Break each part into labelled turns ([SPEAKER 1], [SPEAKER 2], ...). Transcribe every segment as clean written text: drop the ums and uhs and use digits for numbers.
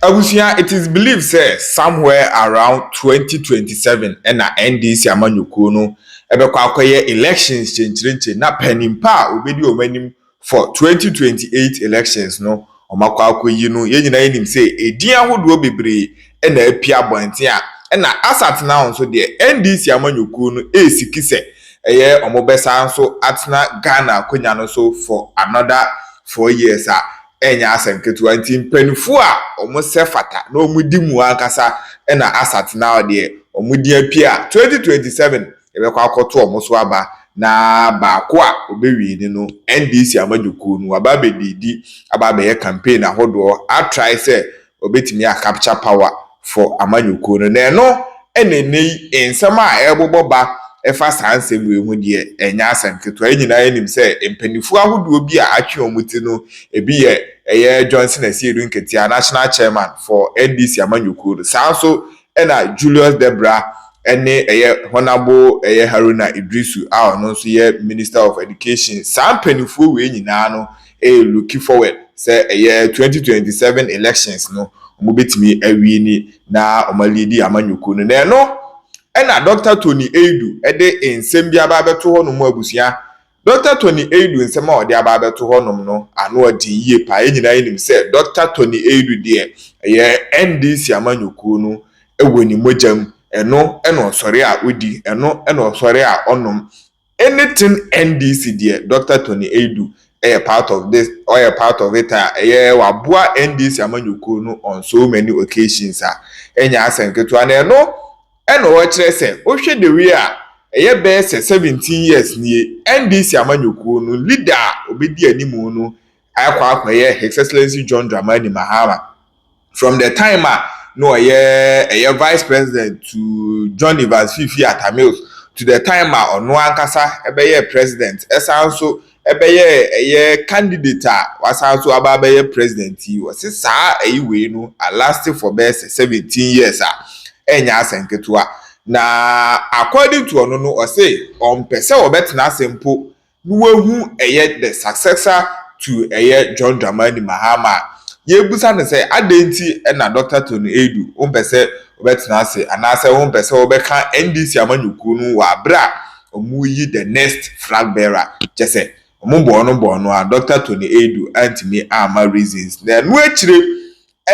[SPEAKER 1] Abusia, it is believed say somewhere around 2027 and na NDC amanyuku no ebekwa akoye elections chenchirenche na panimpa obedi omanim for 2028 elections no omakwa akoyi no ye nyina yenim say edin ahodo bebre na apia bonte a na asat now so de NDC amanyuku no esikise eye omobesa nso atna Ghana konya no so for another 4 years enya asenketu anti mpanifo a omose fata na omudi mu ankasa na asat now de omudi apia 2027 ebekwa akoto omoso aba na baako a obewi ni no NDC amajuku no aba bedidi aba be campaign ahodo a try say obetimi a capture power for amanyuku no na no enenei ensama a eboboba efa sansem ehu de enya asenketu anyina enim say mpanifo ahodo bi a atwe omuti no ebi ye Johnson Asiedu Nketia national chairman for NDC amanyuku sanso ena Julius Debra ene honorable Haruna Idrisu no so ye minister of education sam panifo we nyina no looking forward say 2027 elections no omobetimi awi ni na omalidi amanyuku no no ena Dr. Tony Edu de ensem bia ba beto ho no mu abusia Dr. Tony Edu nsema ode aba beto ho nom no ano odi yie pa enyina yenim say Dr. Tony Edu de NDC amanyuku no ewoni mojam eno sori a odi eno sori a onom anything NDC de Dr. Tony Edu part of this or part of it waboa NDC amanyuku no on so many occasions enya asenketu ana eno wo kire se ohwe de we a be 17 years ni NDC amanyuku no leader obedi animu no akwa His Excellency John Dramani Mahama from the time no vice president to John Evans Fifi Atamils to the time ono ankasa president esanso candidate wasanso aba president was saa we no last for best 17 years enya asenketua na according to ono no say on pese obetena sempo no wehu the successor to John Dramani Mahama yebusa ne say adenti na Dr. Tony Edu ompese obetena se anase ompese obeka NDC amanyuku no wa bra omuyi the next flag bearer jese omumbo no a Dr. Tony Edu antimi ama reasons na no akire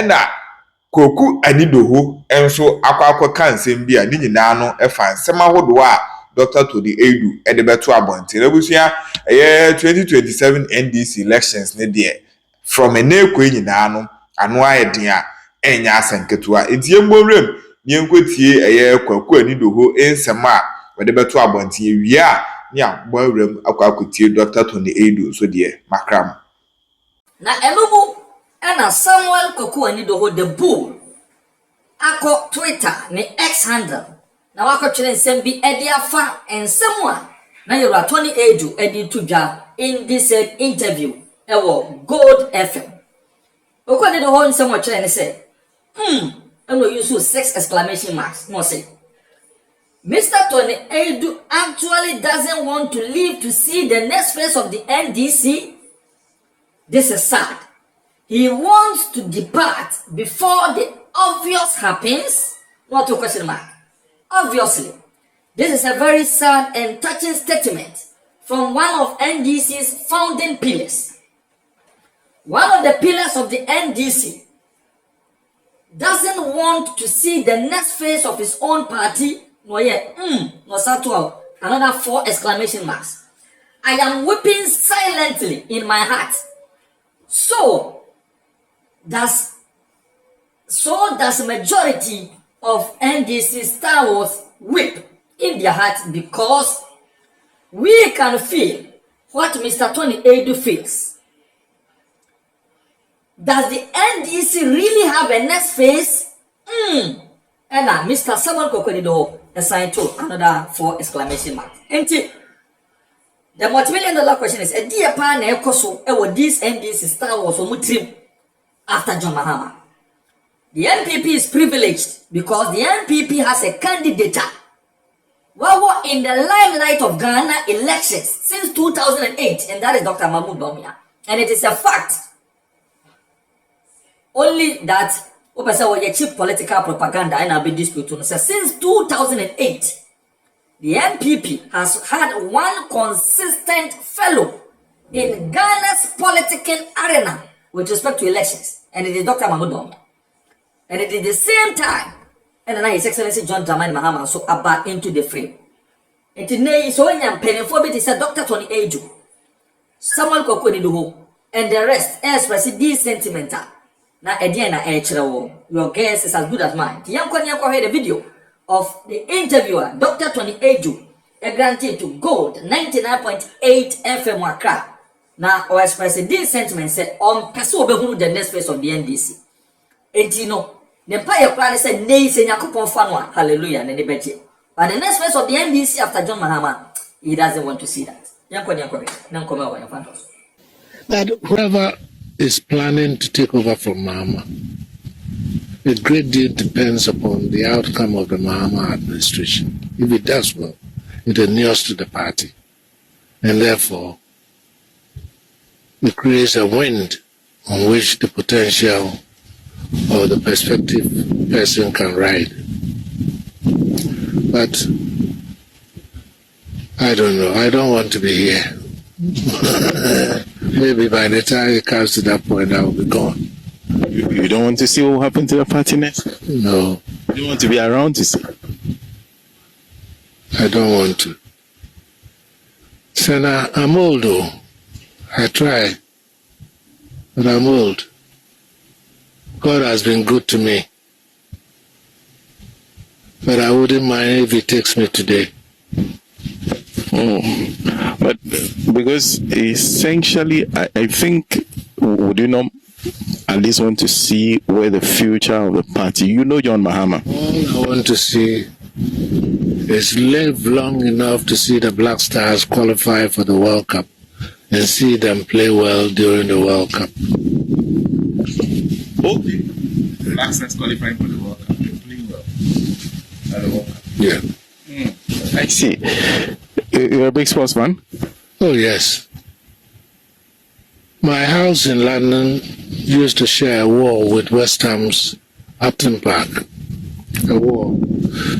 [SPEAKER 1] na Koku Anyidoho enso akwa kansem bia ni nyina no efa nsema hodo a Dr. Tony Edu edebeto abonte rebusia 2027 NDC elections ne de from enekwe nyina no anu ayeden a enya asenketua entie mbonrem nyenkotie Koku Anyidoho ensema wedebeto abonte ewia a ni agbawrem akwakotie Dr. Tony Edu so de makram
[SPEAKER 2] na emubu ena Samuel Koku Anyidoho the bull ako Twitter ni X handle na wako chile nsem bi edi afa ensem a na yura Tony Edu edi tudwa in this interview ewo Gold FM Koku Anyidoho nsem chile ne say eno use 6 exclamation marks no say Mr. Tony Edu actually doesn't want to live to see the next phase of the NDC. This is sad. He wants to depart before the obvious happens. Not a question mark. Obviously, this is a very sad and touching statement from one of NDC's founding pillars. One of the pillars of the NDC doesn't want to see the next phase of his own party. No, another 4 exclamation marks. I am weeping silently in my heart. So does majority of NDC Star Wars weep in their hearts because we can feel what Mr. Tony Edu feels. Does the NDC really have a next phase? And now Mr. Samuel Koku Anyidoho assigned to another 4 exclamation marks. The multi-million-dollar question is: a dear pan ekoso ewo this NDC Star Wars omutrim after John Mahama. The NPP is privileged because the NPP has a candidate in the limelight of Ghana elections since 2008, and that is Dr. Mahmoud Bawumia. And it is a fact only that Opesa was cheap political propaganda and a big dispute. So since 2008, the NPP has had one consistent fellow in Ghana's political arena with respect to elections, and it is Dr. Mahmoud. And it is the same time, and now His Excellency John Dramani Mahama so about into the frame. And today, so when I'm penning for it, is Dr. Tony Eju, someone Koku Anyidoho, and the rest express this sentimental. Now, again, your guess is as good as mine. The young Kwanyako heard a video of the interviewer, Dr. Tony Eju, granted to Gold 99.8 FM Wakra. Now, or expressing this sentiment said on Peso Behunu, the next phase of the NDC. And you know, the Empire Plan said, Nay, Senyakupon Fanwa, hallelujah, and the betty. But the next phase of the NDC after John Mahama, he doesn't want to see that.
[SPEAKER 3] That whoever is planning to take over from Mahama, a great deal depends upon the outcome of the Mahama administration. If it does well, it inures to the party. And therefore, it creates a wind on which the potential or the prospective person can ride. But I don't know. I don't want to be here. Maybe by the time it comes to that point, I will be gone.
[SPEAKER 4] You don't want to see what will happen to the party next?
[SPEAKER 3] No.
[SPEAKER 4] You don't want to be around to see?
[SPEAKER 3] I don't want to. Senna, I'm old though. I try. But I'm old. God has been good to me. But I wouldn't mind if he takes me today.
[SPEAKER 4] But because essentially, I think, would you not at least want to see where the future of the party, you know John Mahama.
[SPEAKER 3] All I want to see is live long enough to see the Black Stars qualify for the World Cup and see them play well during the World Cup.
[SPEAKER 1] Okay. The Black Stars qualifying for the World Cup. They're playing well at the World Cup.
[SPEAKER 3] Yeah.
[SPEAKER 4] I see. You're a big sports fan?
[SPEAKER 3] Oh, yes. My house in London used to share a wall with West Ham's Upton Park. A wall.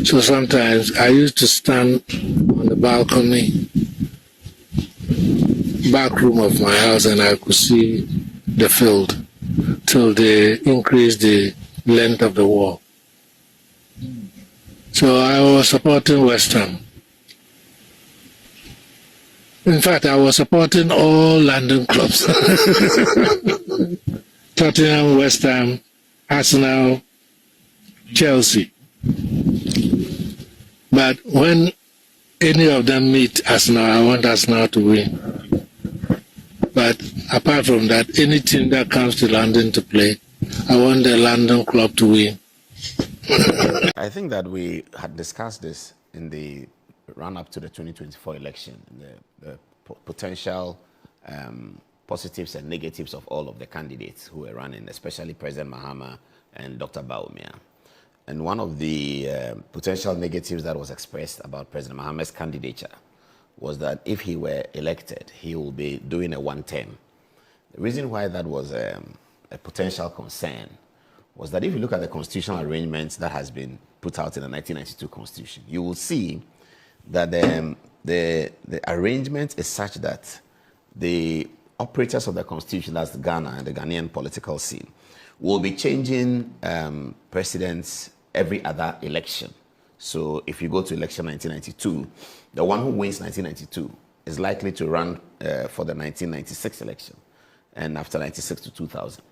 [SPEAKER 3] So sometimes I used to stand on the balcony, back room of my house, and I could see the field till they increased the length of the wall. So I was supporting West Ham. In fact, I was supporting all London clubs. Tottenham, West Ham, Arsenal, Chelsea. But when any of them meet Arsenal, I want Arsenal to win. But apart from that, any team that comes to London to play, I want the London club to win.
[SPEAKER 5] I think that we had discussed this in the run-up to the 2024 election, the potential positives and negatives of all of the candidates who were running, especially President Mahama and Dr. Bawumia. And one of the potential negatives that was expressed about President Mahama's candidature was that if he were elected, he will be doing a one-term. The reason why that was a potential concern was that if you look at the constitutional arrangements that has been put out in the 1992 Constitution, you will see that the arrangement is such that the operators of the Constitution, that's Ghana and the Ghanaian political scene, will be changing presidents every other election. So if you go to election 1992, the one who wins 1992 is likely to run for the 1996 election, and after 96 to 2000.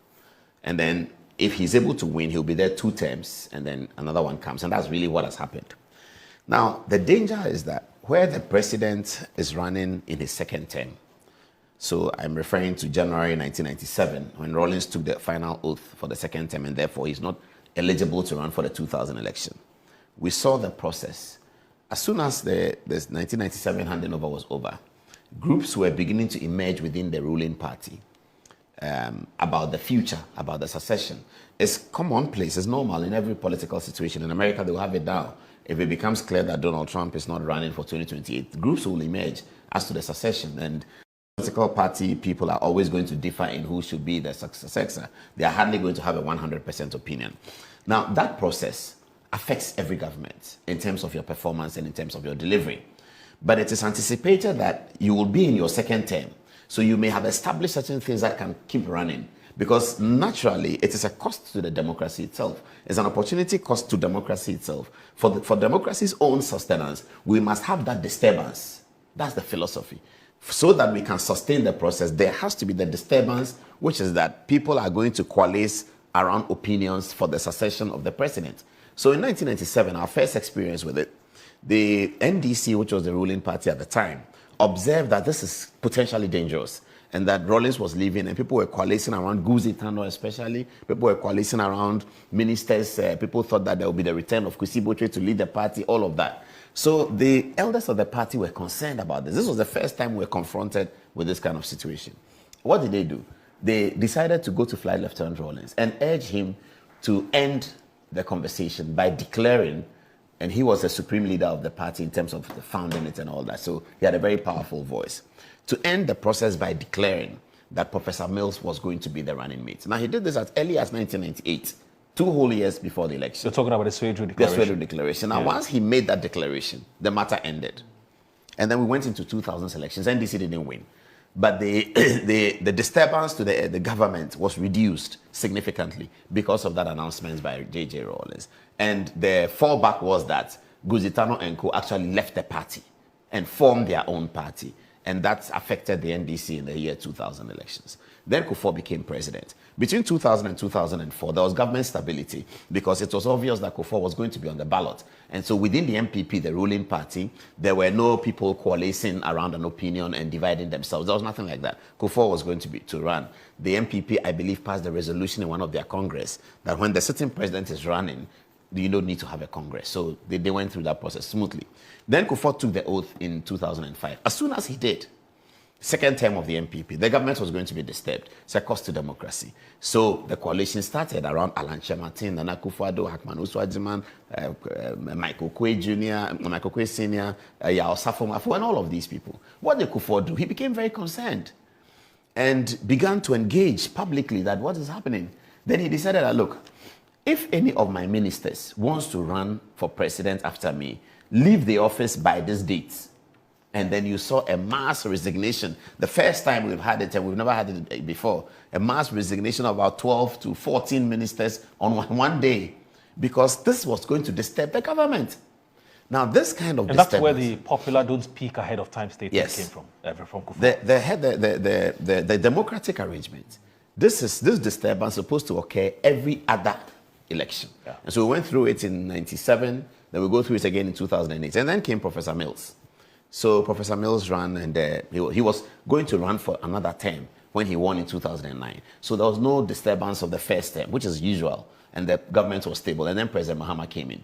[SPEAKER 5] And then if he's able to win, he'll be there 2 terms, and then another one comes, and that's really what has happened. Now, the danger is that where the president is running in his second term, so I'm referring to January 1997, when Rawlings took the final oath for the second term, and therefore he's not eligible to run for the 2000 election. We saw the process. As soon as the 1997 handing over was over, groups were beginning to emerge within the ruling party about the future, about the succession. It's commonplace, it's normal in every political situation. In America, they will have it down. If it becomes clear that Donald Trump is not running for 2028, groups will emerge as to the succession. And political party people are always going to differ in who should be the successor. They are hardly going to have a 100% opinion. Now, that process affects every government in terms of your performance and in terms of your delivery. But it is anticipated that you will be in your second term. So you may have established certain things that can keep running, because naturally it is a cost to the democracy itself. It's an opportunity cost to democracy itself. For democracy's own sustenance, we must have that disturbance. That's the philosophy. So that we can sustain the process, there has to be the disturbance, which is that people are going to coalesce around opinions for the succession of the president. So in 1997, our first experience with it, the NDC, which was the ruling party at the time, observed that this is potentially dangerous and that Rawlings was leaving and people were coalescing around Guzi Tano especially. People were coalescing around ministers. People thought that there would be the return of Kwesi Botwe to lead the party, all of that. So the elders of the party were concerned about this. This was the first time we were confronted with this kind of situation. What did they do? They decided to go to Flight Lieutenant Rawlings and urge him to end the conversation by declaring, and he was the supreme leader of the party in terms of the founding it and all that, so he had a very powerful voice, to end the process by declaring that Professor Mills was going to be the running mate. Now, he did this as early as 1998, 2 whole years before the election.
[SPEAKER 6] You're talking about the Swedru Declaration.
[SPEAKER 5] The Swedru Declaration. Now, once he made that declaration, the matter ended. And then we went into 2000 elections. NDC didn't win. But the disturbance to the government was reduced significantly because of that announcement by J.J. Rawlings. And the fallback was that Guzitano and co actually left the party and formed their own party. And that affected the NDC in the year 2000 elections. Then Kufuor became president. Between 2000 and 2004, there was government stability because it was obvious that Kufuor was going to be on the ballot. And so within the MPP, the ruling party, there were no people coalescing around an opinion and dividing themselves. There was nothing like that. Kufuor was going to run. The MPP, I believe, passed a resolution in one of their congress that when the sitting president is running, you don't need to have a congress. So they went through that process smoothly. Then Kufuor took the oath in 2005. As soon as he did, second term of the MPP, the government was going to be disturbed. It's a cost to democracy. So the coalition started around Alan Chemartin, Nana Akufo-Addo, Hackman Uswajiman, Michael Kwe Jr., Michael Kwe Sr., Yao Safo, and all of these people. What did Kufuor do? He became very concerned and began to engage publicly that what is happening. Then he decided that, look, if any of my ministers wants to run for president after me, leave the office by this date. And then you saw a mass resignation. The first time we've had it, and we've never had it before, a mass resignation of about 12 to 14 ministers on one day, because this was going to disturb the government. Now, this kind of
[SPEAKER 6] disturbance... And that's where the popular don't speak ahead of time statement came from Kufuor.
[SPEAKER 5] The democratic arrangement, this disturbance is supposed to occur every other election. Yeah. And so we went through it in 97, then we go through it again in 2008. And then came Professor Mills. So Professor Mills ran, and he was going to run for another term when he won in 2009. So there was no disturbance of the first term, which is usual, and the government was stable. And then President Mahama came in.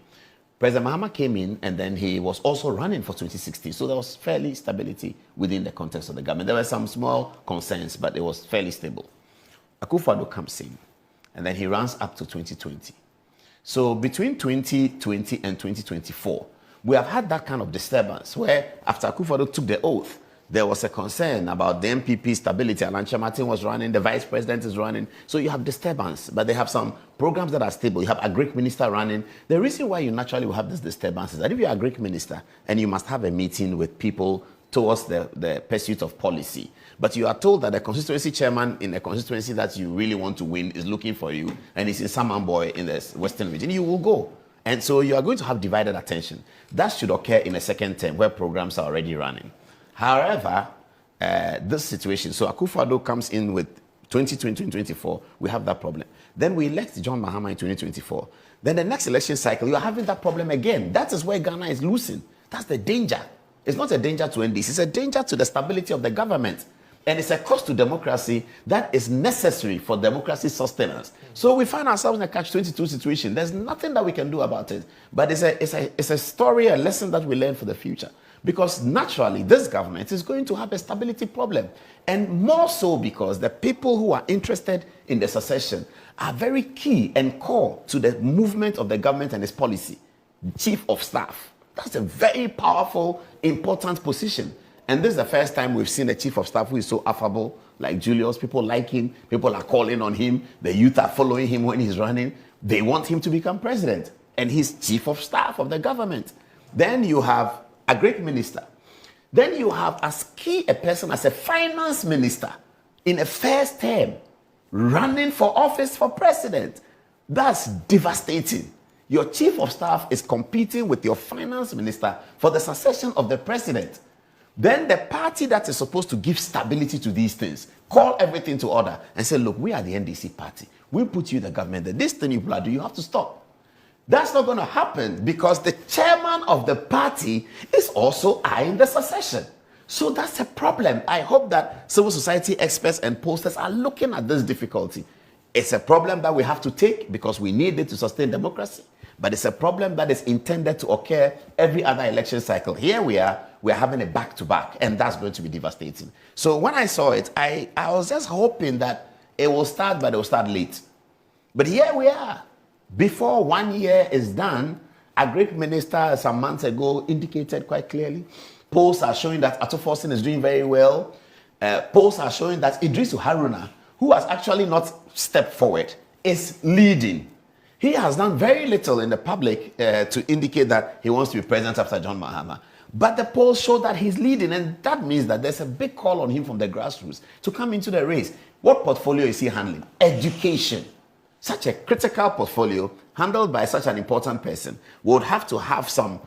[SPEAKER 5] President Mahama came in, and then he was also running for 2016. So there was fairly stability within the context of the government. There were some small concerns, but it was fairly stable. Akufo-Addo comes in, and then he runs up to 2020. So between 2020 and 2024, we have had that kind of disturbance where after Akufo-Addo took the oath, there was a concern about the MPP stability. Alan Chemartin was running, the vice president is running. So you have disturbance, but they have some programs that are stable. You have a Greek minister running. The reason why you naturally will have this disturbance is that if you are a Greek minister and you must have a meeting with people towards the pursuit of policy, but you are told that the constituency chairman in a constituency that you really want to win is looking for you and is in Samanboy in the Western region, you will go. And so you are going to have divided attention. That should occur in a second term where programs are already running. However, this situation, so Akufo-Addo comes in with 2020 and 2024, we have that problem. Then we elect John Mahama in 2024. Then the next election cycle, you are having that problem again. That is where Ghana is losing. That's the danger. It's not a danger to NDC, it's a danger to the stability of the government. And it's a cost to democracy that is necessary for democracy sustenance. So we find ourselves in a catch-22 situation. There's nothing that we can do about it. But it's a story, a lesson that we learn for the future. Because naturally, this government is going to have a stability problem. And more so because the people who are interested in the succession are very key and core to the movement of the government and its policy. Chief of staff. That's a very powerful, important position. And this is the first time we've seen a chief of staff who is so affable, like Julius. People like him. People are calling on him. The youth are following him when he's running. They want him to become president. And he's chief of staff of the government. Then you have a great minister. Then you have as key a person as a finance minister in a first term running for office for president. That's devastating. Your chief of staff is competing with your finance minister for the succession of the president. Then the party that is supposed to give stability to these things, call everything to order and say, look, we are the NDC party. We put you in the government. This thing you do, you have to stop. That's not going to happen because the chairman of the party is also eyeing the succession. So that's a problem. I hope that civil society experts and pollsters are looking at this difficulty. It's a problem that we have to take because we need it to sustain democracy. But it's a problem that is intended to occur every other election cycle. Here we're having a back-to-back, and that's going to be devastating. So when I saw it, I was just hoping that it will start, but it will start late. But here we are. Before 1 year is done, a great minister some months ago indicated quite clearly, polls are showing that Ato Forson is doing very well. Polls are showing that Idrisu Haruna, who has actually not stepped forward, is leading. He has done very little in the public to indicate that he wants to be president after John Mahama. But the polls show that he's leading, and that means that there's a big call on him from the grassroots to come into the race. What portfolio is he handling? Education. Such a critical portfolio handled by such an important person would have to have some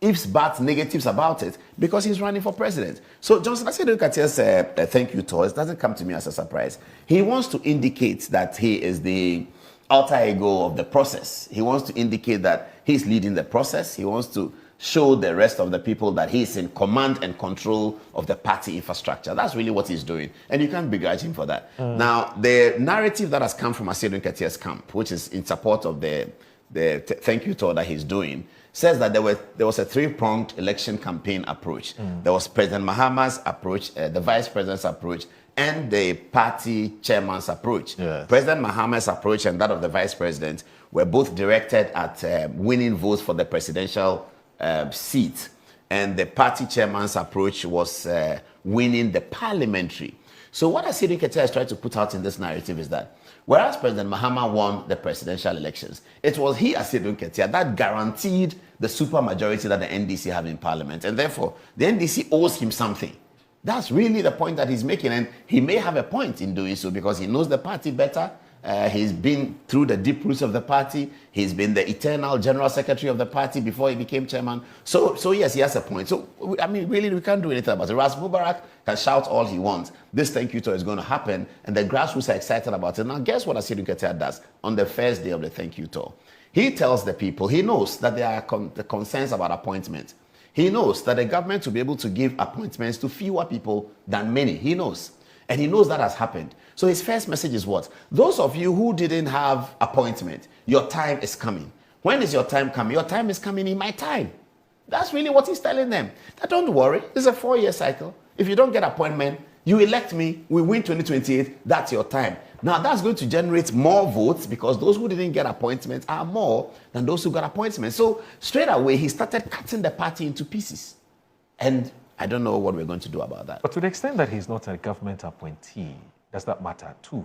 [SPEAKER 5] ifs, buts, negatives about it because he's running for president. So Johnson Asiedu Nketiah's thank you tour, it doesn't come to me as a surprise. He wants to indicate that he is the alter ego of the process. He wants to indicate that he's leading the process. He wants to show the rest of the people that he's in command and control of the party infrastructure. That's really what he's doing. And you can't begrudge him for that. Now, the narrative that has come from Asiedu Nketiah's camp, which is in support of the thank you tour that he's doing, says that there was a three-pronged election campaign approach. There was President Mahama's approach, the vice president's approach, and the party chairman's approach. Yes. President Mahama's approach and that of the vice president were both directed at winning votes for the presidential seat. And the party chairman's approach was winning the parliamentary. So what Asiedu Nketiah is trying to put out in this narrative is that whereas President Mahama won the presidential elections, it was he, Asiedu Nketiah, that guaranteed the supermajority that the NDC have in parliament. And therefore, the NDC owes him something. That's really the point that he's making. And he may have a point in doing so because he knows the party better. He's been through the deep roots of the party. He's been the eternal general secretary of the party before he became chairman. So yes, he has a point. So, I mean, really, we can't do anything about it. Ras Mubarak can shout all he wants. This thank you tour is going to happen, and the grassroots are excited about it. Now, guess what Asiedu Nketiah does on the first day of the thank you tour? He tells the people, he knows that there are the concerns about appointments. He knows that the government will be able to give appointments to fewer people than many. He knows. And he knows that has happened. So his first message is what? Those of you who didn't have appointment, your time is coming. When is your time coming? Your time is coming in my time. That's really what he's telling them. That don't worry. It's a 4-year cycle. If you don't get appointment, you elect me, we win 2028, that's your time. Now that's going to generate more votes because those who didn't get appointments are more than those who got appointments. So straight away, he started cutting the party into pieces. And I don't know what we're going to do about that.
[SPEAKER 6] But to the extent that he's not a government appointee, does that matter too?